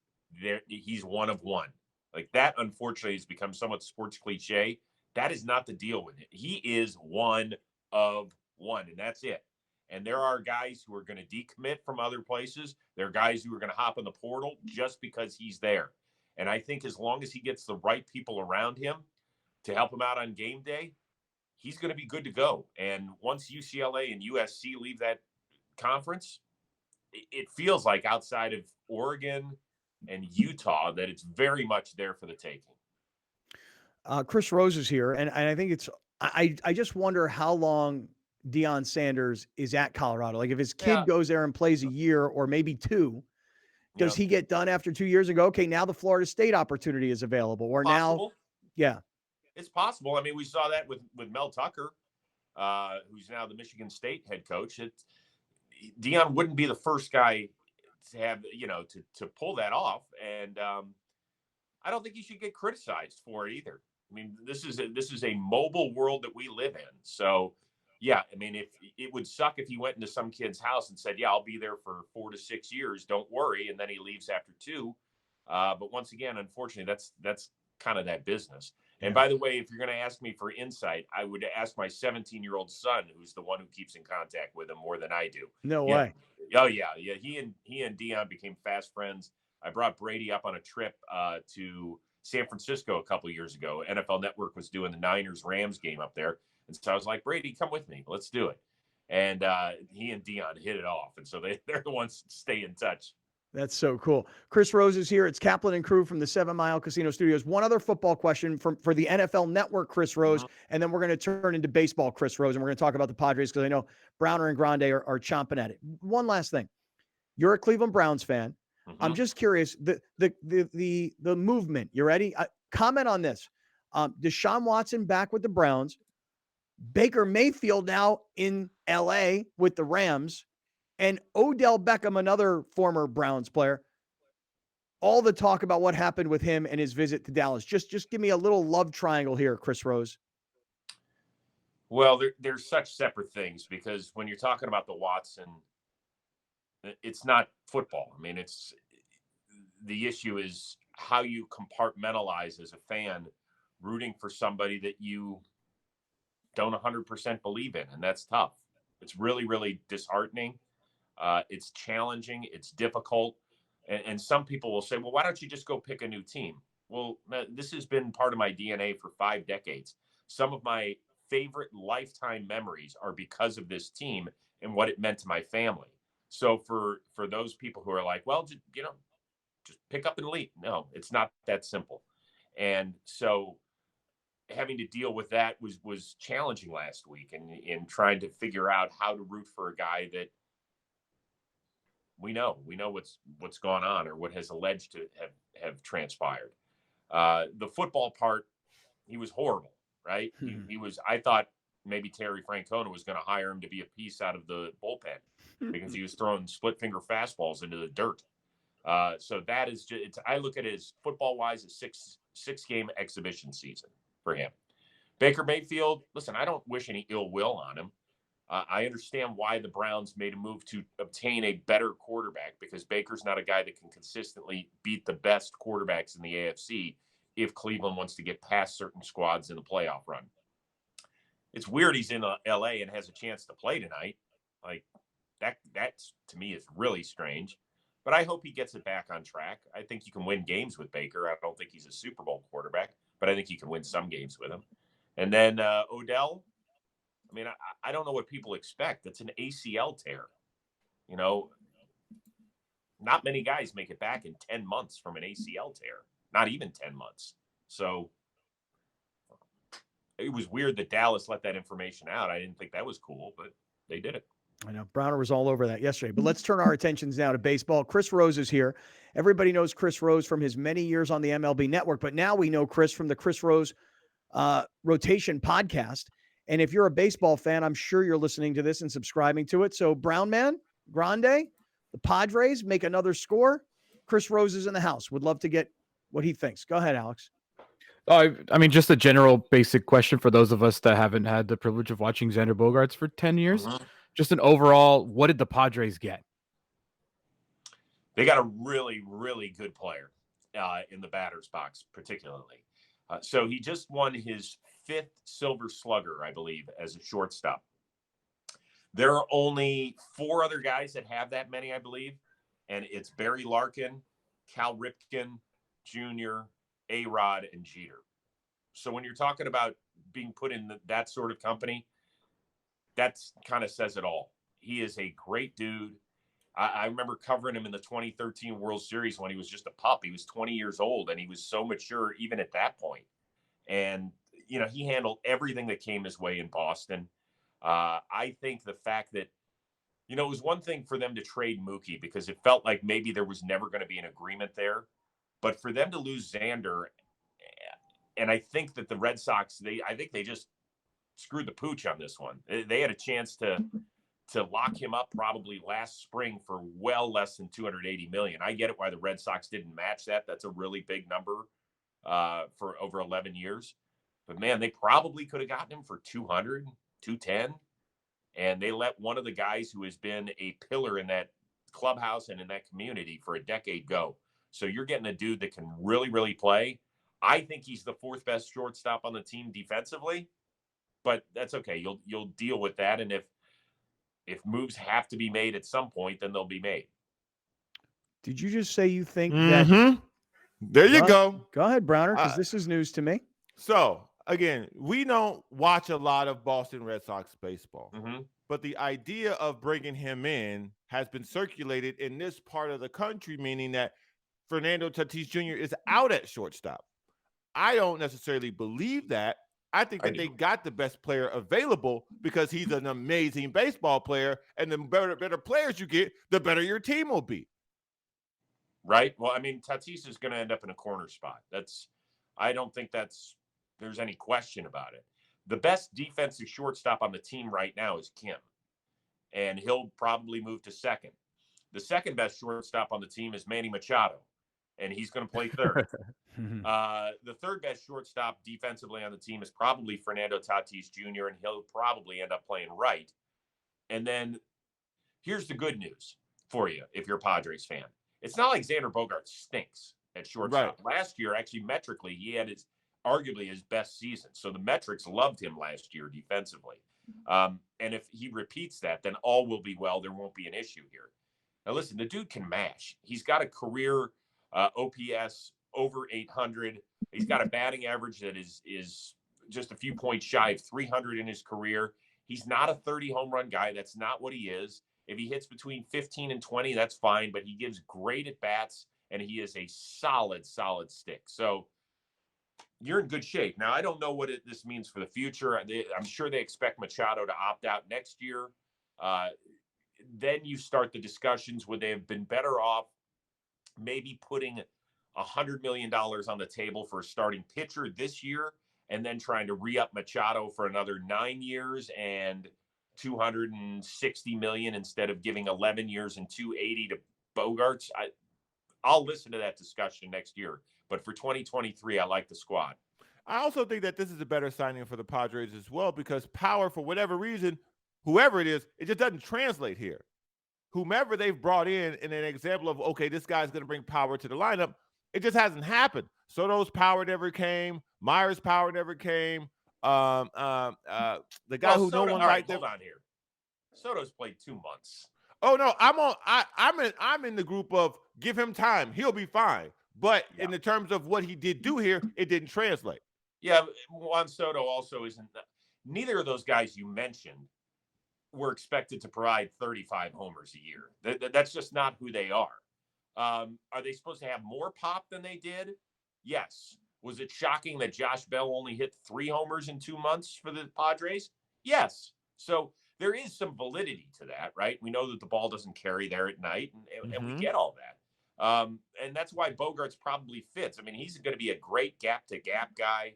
he's one of one. Like that, unfortunately, has become somewhat sports cliche. That is not the deal with it. He is one of one, and that's it. And there are guys who are going to decommit from other places. There are guys who are going to hop in the portal just because he's there. And I think as long as he gets the right people around him to help him out on game day, he's going to be good to go. And once UCLA and USC leave that conference, it feels like outside of Oregon and Utah that it's very much there for the taking. Chris Rose is here, and I think I just wonder how long Deion Sanders is at Colorado. Like if his kid goes there and plays a year or maybe 2, does he get done after 2 years and go, okay, now the Florida State opportunity is available? Or possible. Now, it's possible. I mean, we saw that with Mel Tucker, who's now the Michigan State head coach. Deion wouldn't be the first guy to have, to pull that off. And I don't think he should get criticized for it either. I mean, this is a mobile world that we live in. So, yeah, I mean, if it would suck if he went into some kid's house and said, yeah, I'll be there for 4 to 6 years. Don't worry. And then he leaves after 2. But once again, unfortunately, that's kind of that business. And by the way, if you're going to ask me for insight, I would ask my 17-year-old son, who's the one who keeps in contact with him more than I do. No way. Oh yeah. He and Dion became fast friends. I brought Brady up on a trip to San Francisco a couple of years ago. NFL Network was doing the Niners-Rams game up there, and so I was like, Brady, come with me. Let's do it. And he and Dion hit it off, and so they're the ones that stay in touch. That's so cool. Chris Rose is here. It's Kaplan and Crew from the 7 Mile Casino Studios. One other football question for the NFL Network, Chris Rose, and then we're going to turn into baseball, Chris Rose, and we're going to talk about the Padres because I know Browner and Grande are chomping at it. One last thing. You're a Cleveland Browns fan. I'm just curious, the movement. You ready? Comment on this. Deshaun Watson back with the Browns. Baker Mayfield now in L.A. with the Rams. And Odell Beckham, another former Browns player, all the talk about what happened with him and his visit to Dallas. Just give me a little love triangle here, Chris Rose. Well, they're such separate things because when you're talking about the Watson, it's not football. I mean, the issue is how you compartmentalize as a fan rooting for somebody that you don't 100% believe in, and that's tough. It's really, really disheartening. It's challenging. It's difficult. And some people will say, well, why don't you just go pick a new team? Well, this has been part of my DNA for 5 decades. Some of my favorite lifetime memories are because of this team and what it meant to my family. So for those people who are like, well, just pick up and leave. No, it's not that simple. And so having to deal with that was challenging last week in trying to figure out how to root for a guy that we know what's gone on or what has alleged to have transpired. The football part, he was horrible, right? He was. I thought maybe Terry Francona was going to hire him to be a piece out of the bullpen because he was throwing split finger fastballs into the dirt. So that is just. I look at it as football wise a six game exhibition season for him. Baker Mayfield, listen, I don't wish any ill will on him. I understand why the Browns made a move to obtain a better quarterback because Baker's not a guy that can consistently beat the best quarterbacks in the AFC if Cleveland wants to get past certain squads in the playoff run. It's weird he's in LA and has a chance to play tonight. Like that's to me is really strange. But I hope he gets it back on track. I think you can win games with Baker. I don't think he's a Super Bowl quarterback, but I think you can win some games with him. And then Odell, I mean, I don't know what people expect. It's an ACL tear. You know, not many guys make it back in 10 months from an ACL tear, not even 10 months. So it was weird that Dallas let that information out. I didn't think that was cool, but they did it. I know Browner was all over that yesterday, but let's turn our attentions now to baseball. Chris Rose is here. Everybody knows Chris Rose from his many years on the MLB Network, but now we know Chris from the Chris Rose Rotation podcast. And if you're a baseball fan, I'm sure you're listening to this and subscribing to it. So Brown Man, Grande, the Padres make another score. Chris Rose is in the house. Would love to get what he thinks. Go ahead, Alex. I mean, just a general basic question for those of us that haven't had the privilege of watching Xander Bogaerts for 10 years. Just an overall, what did the Padres get? They got a really, really good player in the batter's box, particularly. So he just won his 5th Silver Slugger, I believe, as a shortstop. There are only 4 other guys that have that many, I believe. And it's Barry Larkin, Cal Ripken Jr., A-Rod, and Jeter. So when you're talking about being put in that sort of company, that's kind of says it all. He is a great dude. I remember covering him in the 2013 World Series when he was just a pup. He was 20 years old, and he was so mature even at that point. And, you know, he handled everything that came his way in Boston. I think the fact that, you know, it was one thing for them to trade Mookie because it felt like maybe there was never going to be an agreement there. But for them to lose Xander, and I think that the Red Sox, I think they just screwed the pooch on this one. They had a chance to lock him up probably last spring for well less than $280 million. I get it why the Red Sox didn't match that. That's a really big number for over 11 years. But man, they probably could have gotten him for 200, 210. And they let one of the guys who has been a pillar in that clubhouse and in that community for a decade go. So you're getting a dude that can really, really play. I think he's the fourth best shortstop on the team defensively, but that's okay. You'll deal with that, and if moves have to be made at some point, then they'll be made. Did you just say you think that? There you go. Go ahead, Browner, because this is news to me. So again, we don't watch a lot of Boston Red Sox baseball, but the idea of bringing him in has been circulated in this part of the country, meaning that Fernando Tatis Jr. is out at shortstop. I don't necessarily believe that. I think that they got the best player available because he's an amazing baseball player, and the better players you get, the better your team will be. Right? Well, I mean, Tatis is going to end up in a corner spot. I don't think there's any question about it. The best defensive shortstop on the team right now is Kim, and he'll probably move to second. The second best shortstop on the team is Manny Machado, and he's going to play third. The third best shortstop defensively on the team is probably Fernando Tatis Jr., and he'll probably end up playing right. And then here's the good news for you if you're a Padres fan. It's not like Xander Bogaerts stinks at shortstop. Right. Last year, actually, metrically, he had arguably his best season. So the metrics loved him last year defensively. And if he repeats that, then all will be well. There won't be an issue here. Now, listen, the dude can mash. He's got a career OPS over 800. He's got a batting average that is just a few points shy of 300 in his career. He's not a 30 home run guy. That's not what he is. If he hits between 15 and 20, that's fine, but he gives great at bats, and he is a solid stick. So you're in good shape. Now, I don't know what this means for the future. I'm sure they expect Machado to opt out next year. Then you start the discussions. Would they have been better off maybe putting $100 million on the table for a starting pitcher this year and then trying to re-up Machado for another 9 years and $260 million instead of giving 11 years and $280 to Bogaerts? I'll listen to that discussion next year. But for 2023, I like the squad. I also think that this is a better signing for the Padres as well because Power, for whatever reason, whoever it is, it just doesn't translate here. Whomever they've brought in an example of, okay, this guy's going to bring power to the lineup, it just hasn't happened. Soto's power never came. Myers' power never came. The guy who Soto, no one liked. Hold on here. Soto's played 2 months. Oh no, I'm in the group of give him time, he'll be fine. But in the terms of what he did do here, it didn't translate. Yeah, Juan Soto also isn't. Neither of those guys you mentioned were expected to provide 35 homers a year. That's just not who they are. Are they supposed to have more pop than they did? Yes. Was it shocking that Josh Bell only hit 3 homers in 2 months for the Padres? Yes. So there is some validity to that, right? We know that the ball doesn't carry there at night, and we get all that. And that's why Bogaerts probably fits. I mean, he's going to be a great gap-to-gap guy.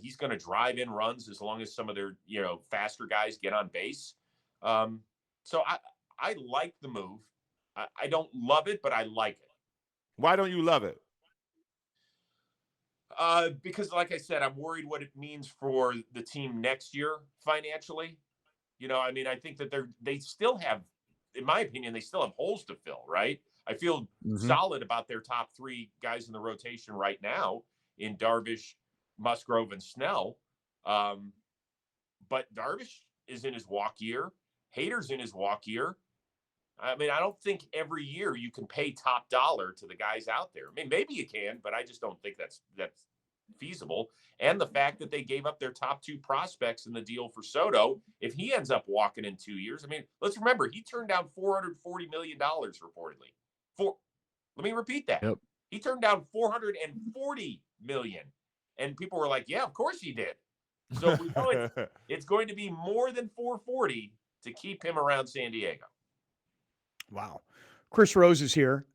He's going to drive in runs as long as some of their, faster guys get on base. So I like the move. I don't love it, but I like it. Why don't you love it? Because, like I said, I'm worried what it means for the team next year financially. I think that they still have, in my opinion, they still have holes to fill, right? I feel solid about their top 3 guys in the rotation right now in Darvish, Musgrove, and Snell. But Darvish is in his walk year. Hader's in his walk year. I mean, I don't think every year you can pay top dollar to the guys out there. I mean, maybe you can, but I just don't think that's feasible. And the fact that they gave up their top 2 prospects in the deal for Soto, if he ends up walking in 2 years, I mean, let's remember, he turned down $440 million reportedly. Let me repeat that. Yep. He turned down $440 million. And people were like, yeah, of course he did. So we know it's going to be more than 440 to keep him around San Diego. Wow. Chris Rose is here.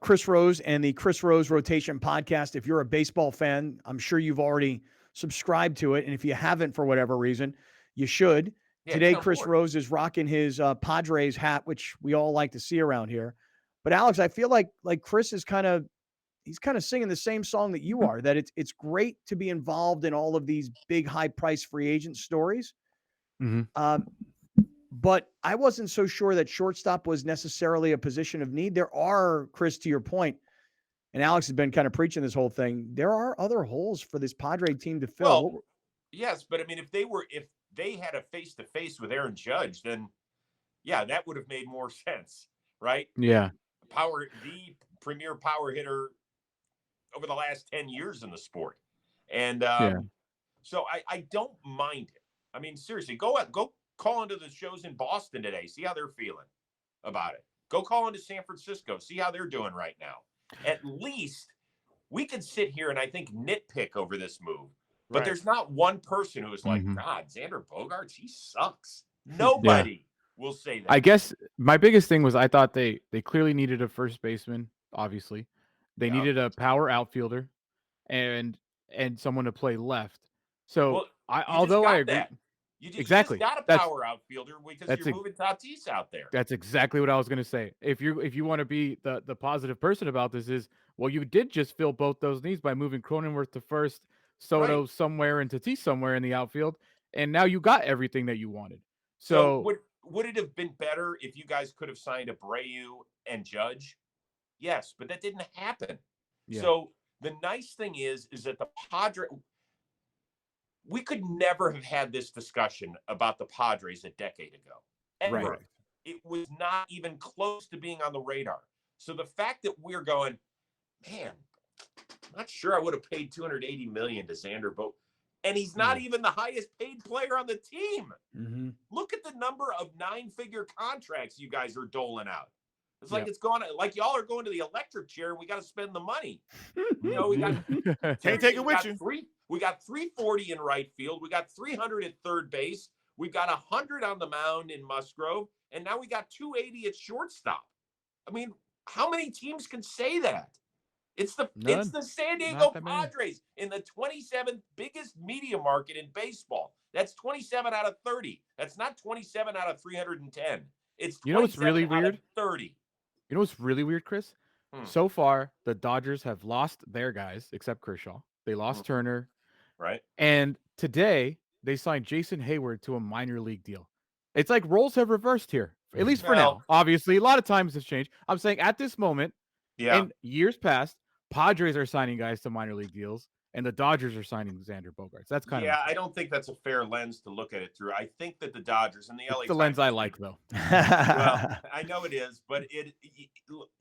Chris Rose and the Chris Rose Rotation podcast. If you're a baseball fan, I'm sure you've already subscribed to it. And if you haven't, for whatever reason, you should. Yeah, today, Chris Rose is rocking his Padres hat, which we all like to see around here. But Alex, I feel like Chris is he's kind of singing the same song that you are, that it's great to be involved in all of these big, high-priced free agent stories. But I wasn't so sure that shortstop was necessarily a position of need. There are, Chris, to your point, and Alex has been kind of preaching this whole thing, there are other holes for this Padre team to fill. Well, yes, but I mean, if they had a face-to-face with Aaron Judge, then yeah, that would have made more sense, right? Yeah. The premier power hitter over the last 10 years in the sport. And so I don't mind it. I mean, seriously, go call into the shows in Boston today. See how they're feeling about it. Go call into San Francisco. See how they're doing right now. At least we could sit here and I think nitpick over this move. But there's not one person who is like, God, Xander Bogaerts, he sucks. Nobody will say that. I guess my biggest thing was I thought they clearly needed a first baseman, obviously. They needed a power outfielder and someone to play left. So although I agree. You just got a power outfielder because you're moving Tatis out there. That's exactly what I was going to say. If you want to be the positive person about this is, well, you did just fill both those needs by moving Cronenworth to first, Soto somewhere, and Tatis somewhere in the outfield, and now you got everything that you wanted. So would it have been better if you guys could have signed Abreu and Judge? Yes, but that didn't happen. Yeah. So the nice thing is that the Padres, we could never have had this discussion about the Padres a decade ago. Ever. Right. It was not even close to being on the radar. So the fact that we're going, man, I'm not sure I would have paid $280 million to Xander Bogaerts. And he's not even the highest paid player on the team. Mm-hmm. Look at the number of 9-figure contracts you guys are doling out. It's like it's going like y'all are going to the electric chair and we got to spend the money. You know, we got can't take it with you. We got 340 in right field. We got 300 at third base. We've got 100 on the mound in Musgrove, and now we got 280 at shortstop. I mean, how many teams can say that? It's the San Diego Padres in the 27th biggest media market in baseball. That's 27 out of 30. That's not 27 out of 310. It's 27 what's really weird? 30. You know what's really weird, Chris? So far, the Dodgers have lost their guys, except Kershaw. They lost Turner. Right. And today, they signed Jason Hayward to a minor league deal. It's like roles have reversed here, at least for now. Obviously, a lot of times has changed. I'm saying at this moment, in years past, Padres are signing guys to minor league deals, and the Dodgers are signing Xander Bogaerts. That's kind of I don't think that's a fair lens to look at it through. I think that the Dodgers and the LA Times, the lens I like, though. Well, I know it is, but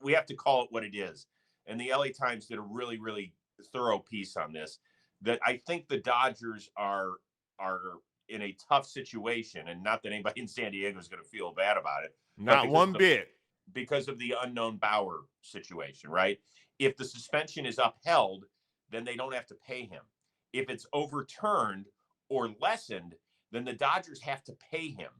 we have to call it what it is. And the LA Times did a really, really thorough piece on this. That I think the Dodgers are in a tough situation, and not that anybody in San Diego is going to feel bad about it. Not one bit. Because of the unknown Bauer situation, right? If the suspension is upheld, then they don't have to pay him. If it's overturned or lessened, then the Dodgers have to pay him.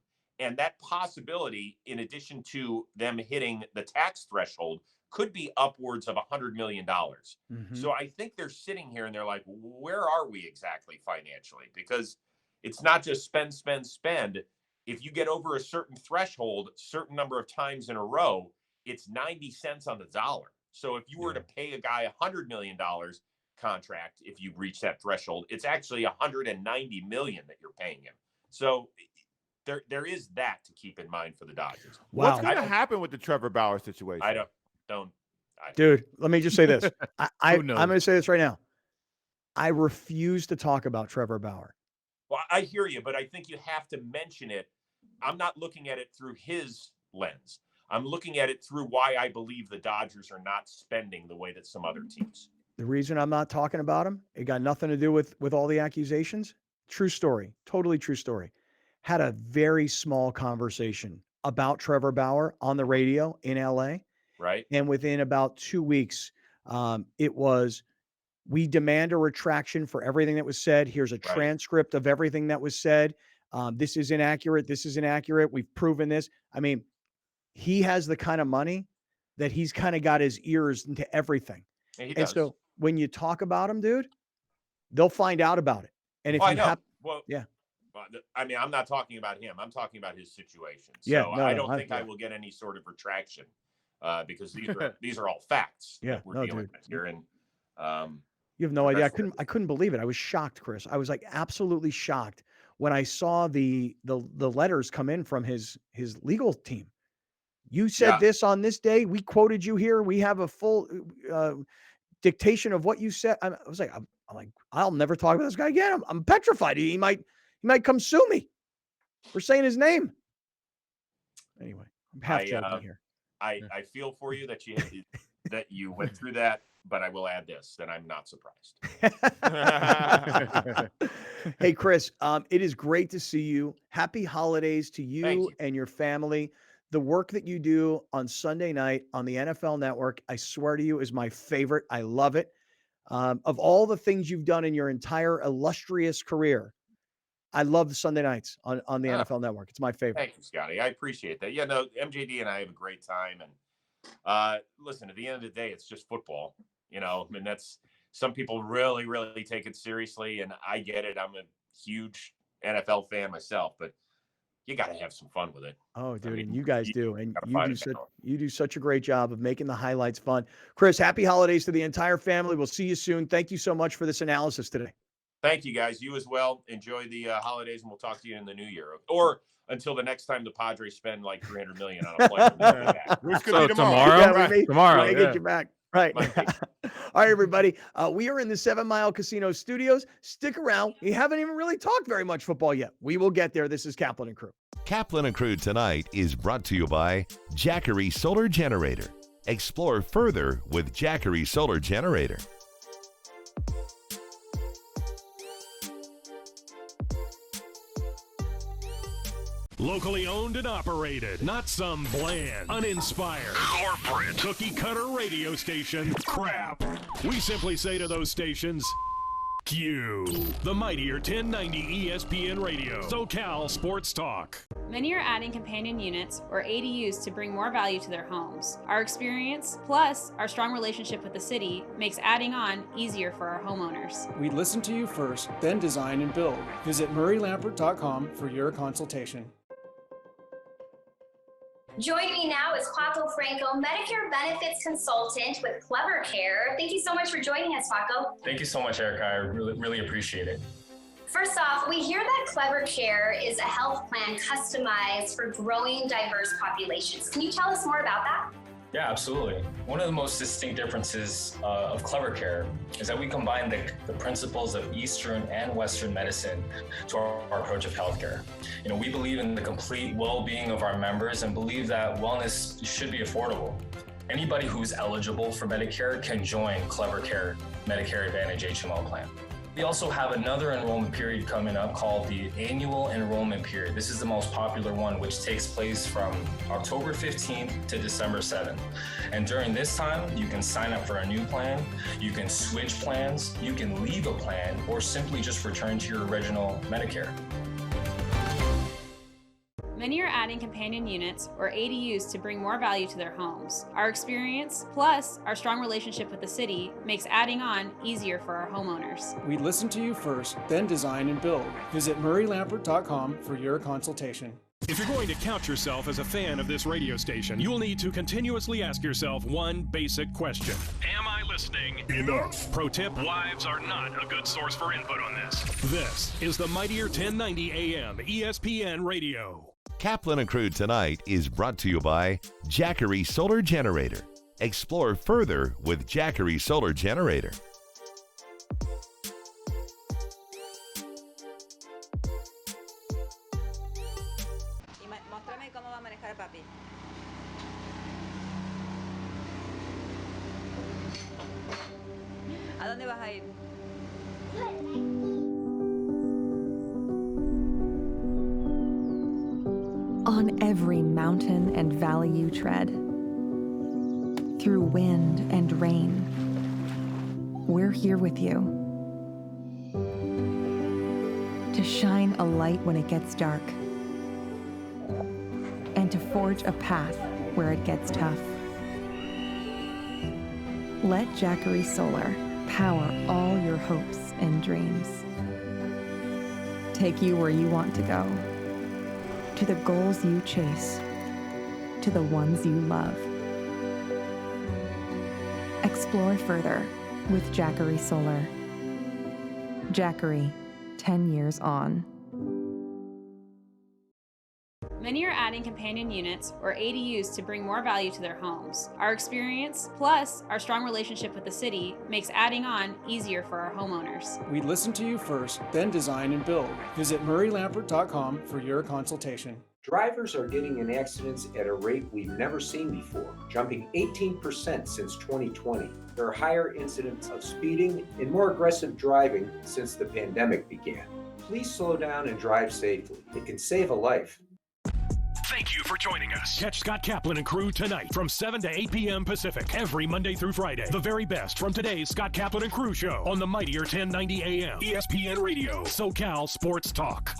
And that possibility, in addition to them hitting the tax threshold, could be upwards of $100 million. Mm-hmm. So I think they're sitting here and they're like, where are we exactly financially? Because it's not just spend, spend, spend. If you get over a certain threshold, certain number of times in a row, it's 90 cents on the dollar. So if you were to pay a guy $100 million contract, if you reach that threshold, it's actually $190 million that you're paying him. So there is that to keep in mind for the Dodgers. Wow. What's going to happen with the Trevor Bauer situation? I don't. Dude, let me just say this. I'm going to say this right now. I refuse to talk about Trevor Bauer. Well, I hear you, but I think you have to mention it. I'm not looking at it through his lens. I'm looking at it through why I believe the Dodgers are not spending the way that some other teams. The reason I'm not talking about him, it got nothing to do with all the accusations. True story. Totally true story. Had a very small conversation about Trevor Bauer on the radio in LA. Right. And within about 2 weeks, it was, we demand a retraction for everything that was said. Here's a transcript of everything that was said. This is inaccurate. This is inaccurate. We've proven this. I mean, he has the kind of money that he's kind of got his ears into everything. And so when you talk about him, dude, they'll find out about it. And if I you know. have, yeah. I mean, I'm not talking about him. I'm talking about his situation. So yeah, I don't think I will get any sort of retraction because these are all facts that we're dealing with here. And you have no idea. I couldn't believe it. I was shocked, Chris. I was like absolutely shocked when I saw the letters come in from his legal team. You said this on this day. We quoted you here. We have a full dictation of what you said, I was like, I'm like, I'll never talk about this guy again. I'm petrified. He might come sue me for saying his name. Anyway, I'm half joking here. I feel for you that you went through that, but I will add this, that I'm not surprised. Hey, Chris, it is great to see you. Happy holidays to you and your family. The work that you do on Sunday night on the NFL Network, I swear to you, is my favorite. I love it. Of all the things you've done in your entire illustrious career, I love the Sunday nights on the NFL Network. It's my favorite. Thank you, Scotty. I appreciate that. Yeah, no, MJD and I have a great time. And listen, at the end of the day, it's just football. You know, I mean, that's some people really, really take it seriously, and I get it. I'm a huge NFL fan myself, but you got to have some fun with it. Oh, dude, and you guys do, and you do such a great job of making the highlights fun. Chris, happy holidays to the entire family. We'll see you soon. Thank you so much for this analysis today. Thank you, guys. You as well. Enjoy the holidays, and we'll talk to you in the new year, or until the next time the Padres spend like $300 million on a player. Which could be tomorrow. Yeah, Tomorrow, we get you back. Right. All right, everybody. We are in the 7 Mile Casino studios. Stick around. We haven't even really talked very much football yet. We will get there. This is Kaplan and Crew. Kaplan and Crew tonight is brought to you by Jackery Solar Generator. Explore further with Jackery Solar Generator. Locally owned and operated, not some bland, uninspired, corporate, cookie-cutter radio station crap. We simply say to those stations, Q. The mightier 1090 ESPN Radio, SoCal Sports Talk. Many are adding companion units or ADUs to bring more value to their homes. Our experience, plus our strong relationship with the city, makes adding on easier for our homeowners. We listen to you first, then design and build. Visit murraylampert.com for your consultation. Joining me now is Paco Franco, Medicare Benefits Consultant with Clever Care. Thank you so much for joining us, Paco. Thank you so much, Erica. I really appreciate it. First off, we hear that Clever Care is a health plan customized for growing diverse populations. Can you tell us more about that? Yeah, absolutely. One of the most distinct differences of Clever Care is that we combine the principles of Eastern and Western medicine to our approach of healthcare. You know, we believe in the complete well-being of our members and believe that wellness should be affordable. Anybody who's eligible for Medicare can join Clever Care Medicare Advantage HMO plan. We also have another enrollment period coming up called the annual enrollment period. This is the most popular one, which takes place from October 15th to December 7th. And during this time, you can sign up for a new plan, you can switch plans, you can leave a plan, or simply just return to your original Medicare. Many are adding companion units or ADUs to bring more value to their homes. Our experience, plus our strong relationship with the city, makes adding on easier for our homeowners. We listen to you first, then design and build. Visit murraylampert.com for your consultation. If you're going to count yourself as a fan of this radio station, you'll need to continuously ask yourself one basic question. Am I listening enough? Pro tip, wives are not a good source for input on this. This is the mightier 1090 AM ESPN Radio. Kaplan and Crew tonight is brought to you by Jackery Solar Generator. Explore further with Jackery Solar Generator. Muéstrame cómo va a manejar papi. ¿A dónde vas a ir? On every mountain and valley you tread, through wind and rain, we're here with you. To shine a light when it gets dark, and to forge a path where it gets tough. Let Jackery Solar power all your hopes and dreams. Take you where you want to go. To the goals you chase, to the ones you love. Explore further with Jackery Solar. Jackery, 10 years on. Many are adding companion units or ADUs to bring more value to their homes. Our experience, plus our strong relationship with the city, makes adding on easier for our homeowners. We listen to you first, then design and build. Visit murraylampert.com for your consultation. Drivers are getting in accidents at a rate we've never seen before, jumping 18% since 2020. There are higher incidents of speeding and more aggressive driving since the pandemic began. Please slow down and drive safely. It can save a life. Thank you for joining us. Catch Scott Kaplan and crew tonight from 7 to 8 p.m. Pacific every Monday through Friday. The very best from today's Scott Kaplan and crew show on the mightier 1090 AM ESPN Radio, SoCal Sports Talk.